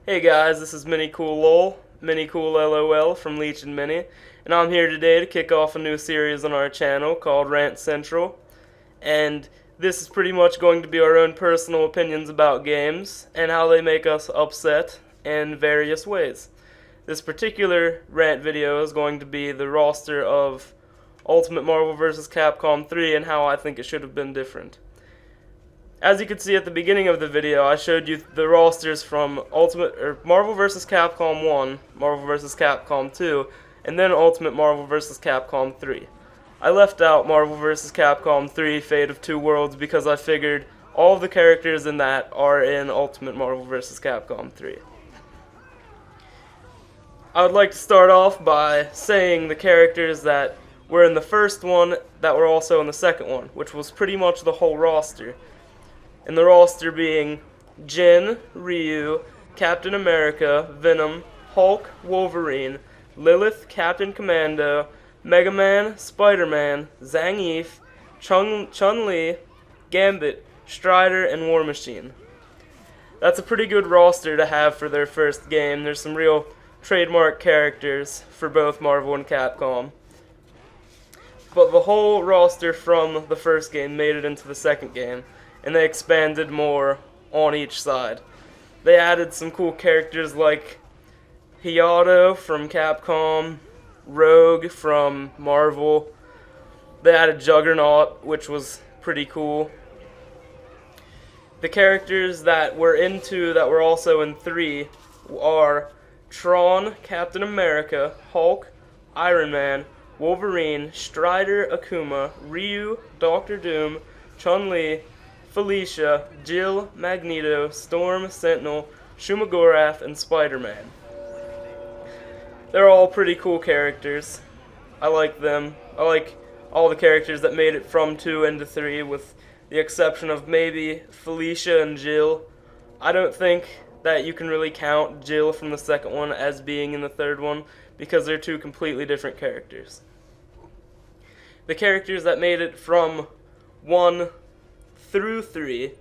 Hey guys, this is Mini Cool LOL, Mini Cool LOL from Leech and Mini, and I'm here today to kick off a new series on our channel called Rant Central. And this is pretty much going to be our own personal opinions about games and how they make us upset in various ways. This particular rant video is going to be the roster of Ultimate Marvel vs. Capcom 3 and how I think it should have been different. As you can see at the beginning of the video, I showed you the rosters from Marvel vs. Capcom 1, Marvel vs. Capcom 2, and then Ultimate Marvel vs. Capcom 3. I left out Marvel vs. Capcom 3 Fate of Two Worlds because I figured all of the characters in that are in Ultimate Marvel vs. Capcom 3. I would like to start off by saying the characters that were in the first one that were also in the second one, which was pretty much the whole roster. And the roster being Jin, Ryu, Captain America, Venom, Hulk, Wolverine, Lilith, Captain Commando, Mega Man, Spider-Man, Zangief, Chun-Li, Gambit, Strider, and War Machine. That's a pretty good roster to have for their first game. There's some real trademark characters for both Marvel and Capcom. But the whole roster from the first game made it into the second game, and they expanded more on each side. They added some cool characters like Hayato from Capcom, Rogue from Marvel. They added Juggernaut, which was pretty cool. The characters that were also in 3 are Tron, Captain America, Hulk, Iron Man, Wolverine, Strider, Akuma, Ryu, Doctor Doom, Chun-Li, Felicia, Jill, Magneto, Storm, Sentinel, Shumagorath, and Spider-Man. They're all pretty cool characters. I like them. I like all the characters that made it from 2 into 3, with the exception of maybe Felicia and Jill. I don't think that you can really count Jill from the second one as being in the third one, because they're two completely different characters. The characters that made it from 1 through 3,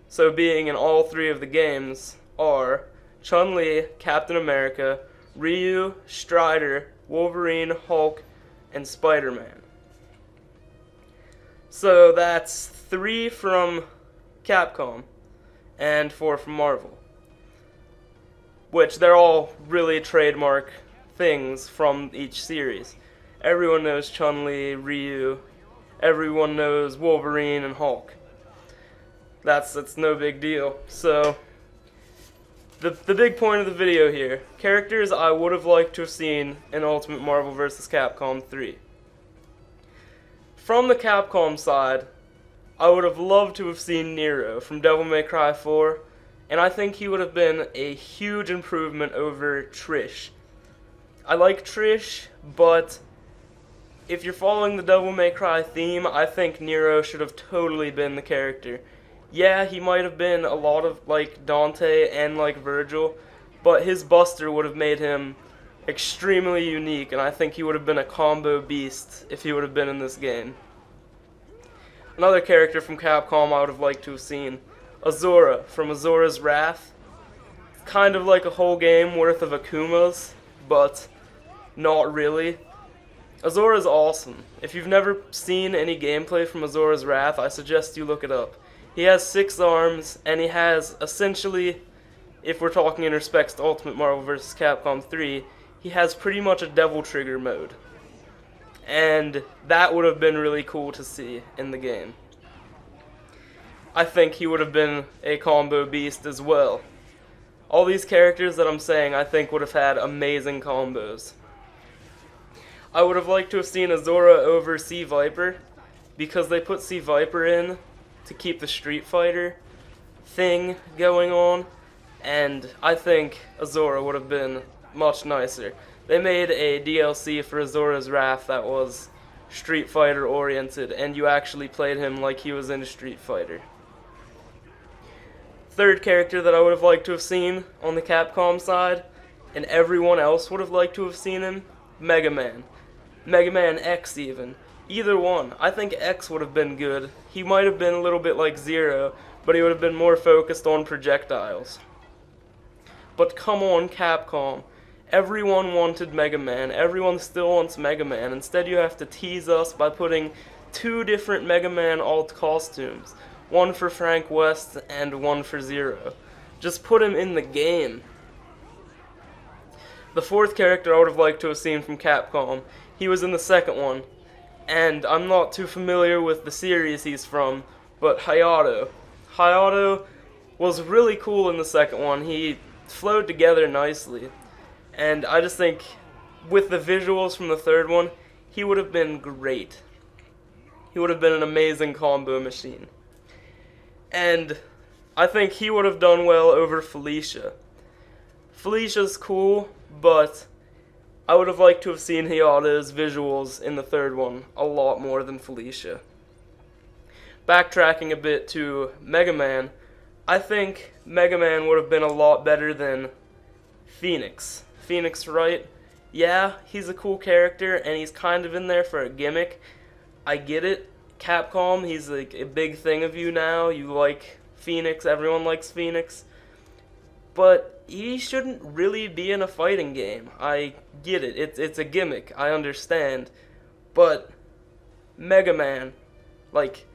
so being in all 3 of the games, are Chun-Li, Captain America, Ryu, Strider, Wolverine, Hulk, and Spider-Man. So that's 3 from Capcom and 4 from Marvel, which they're all really trademark things from each series. Everyone knows Chun-Li, Ryu, everyone knows Wolverine and Hulk. That's no big deal. So, the big point of the video here, characters I would have liked to have seen in Ultimate Marvel vs. Capcom 3. From the Capcom side, I would have loved to have seen Nero from Devil May Cry 4, and I think he would have been a huge improvement over Trish. I like Trish, but if you're following the Devil May Cry theme, I think Nero should have totally been the character. Yeah, he might have been a lot of like Dante and like Virgil, but his Buster would have made him extremely unique, and I think he would have been a combo beast if he would have been in this game. Another character from Capcom I would have liked to have seen, Azura from Azura's Wrath. Kind of like a whole game worth of Akumas, but not really. Azura's awesome. If you've never seen any gameplay from Azura's Wrath, I suggest you look it up. He has 6 arms, and he has, essentially, if we're talking in respects to Ultimate Marvel vs. Capcom 3, he has pretty much a Devil Trigger mode. And that would have been really cool to see in the game. I think he would have been a combo beast as well. All these characters that I'm saying I think would have had amazing combos. I would have liked to have seen Azura over Sea Viper, because they put Sea Viper in to keep the Street Fighter thing going on, and I think Azura would have been much nicer. They made a DLC for Azura's Wrath that was Street Fighter oriented, and you actually played him like he was in Street Fighter. Third character that I would have liked to have seen on the Capcom side, and everyone else would have liked to have seen him, Mega Man. Mega Man X even. Either one. I think X would have been good. He might have been a little bit like Zero, but he would have been more focused on projectiles. But come on, Capcom. Everyone wanted Mega Man. Everyone still wants Mega Man. Instead, you have to tease us by putting two different Mega Man alt costumes. One for Frank West and one for Zero. Just put him in the game. The fourth character I would have liked to have seen from Capcom, he was in the second one. And I'm not too familiar with the series he's from, but Hayato. Hayato was really cool in the second one. He flowed together nicely. And I just think, with the visuals from the third one, he would have been great. He would have been an amazing combo machine. And I think he would have done well over Felicia. Felicia's cool, but I would have liked to have seen Hayato's visuals in the third one a lot more than Felicia. Backtracking a bit to Mega Man, I think Mega Man would have been a lot better than Phoenix. Phoenix Wright, yeah, he's a cool character, and he's kind of in there for a gimmick. I get it. Capcom, he's like a big thing of you now. You like Phoenix, everyone likes Phoenix. But he shouldn't really be in a fighting game. I get it. It's a gimmick. I understand. But Mega Man, like,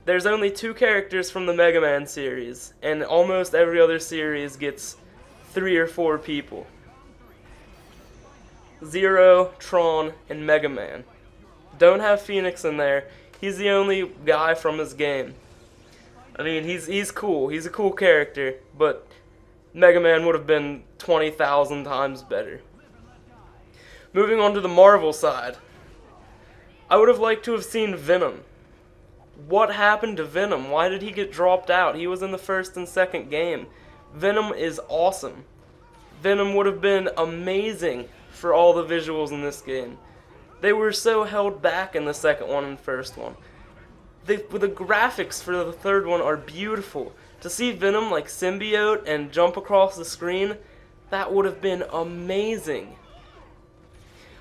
there's only two characters from the Mega Man series, and almost every other series gets 3 or 4 people. Zero, Tron, and Mega Man. Don't have Phoenix in there. He's the only guy from his game. I mean, he's cool. He's a cool character, but Mega Man would have been 20,000 times better. Moving on to the Marvel side. I would have liked to have seen Venom. What happened to Venom? Why did he get dropped out? He was in the first and second game. Venom is awesome. Venom would have been amazing for all the visuals in this game. They were so held back in the second one and first one. The graphics for the third one are beautiful. To see Venom like symbiote and jump across the screen, that would have been amazing.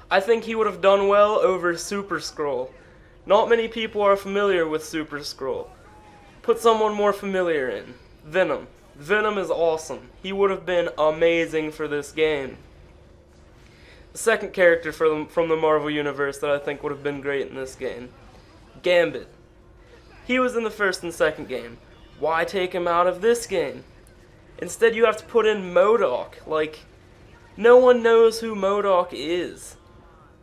I think he would have done well over Super Skrull. Not many people are familiar with Super Skrull. Put someone more familiar in. Venom. Venom is awesome. He would have been amazing for this game. The second character from the Marvel Universe that I think would have been great in this game. Gambit. He was in the first and second game. Why take him out of this game? Instead, you have to put in MODOK. Like, no one knows who MODOK is.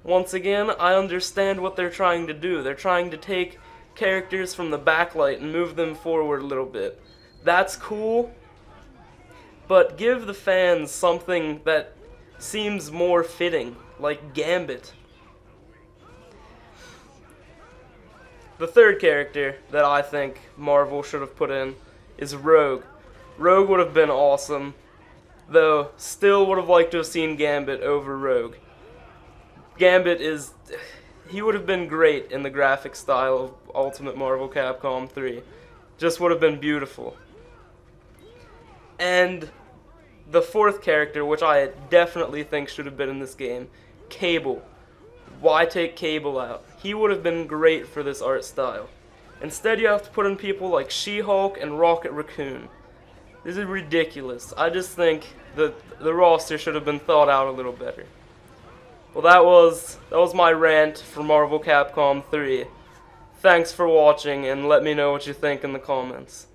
Once again, I understand what they're trying to do. They're trying to take characters from the backlight and move them forward a little bit. That's cool, but give the fans something that seems more fitting, like Gambit. The third character that I think Marvel should have put in is Rogue. Rogue would have been awesome, though still would have liked to have seen Gambit over Rogue. Gambit he would have been great in the graphic style of Ultimate Marvel Capcom 3. Just would have been beautiful. And the fourth character, which I definitely think should have been in this game, Cable. Why take Cable out? He would have been great for this art style. Instead, you have to put in people like She-Hulk and Rocket Raccoon. This is ridiculous. I just think that the roster should have been thought out a little better. Well, that was my rant for Marvel Capcom 3. Thanks for watching, and let me know what you think in the comments.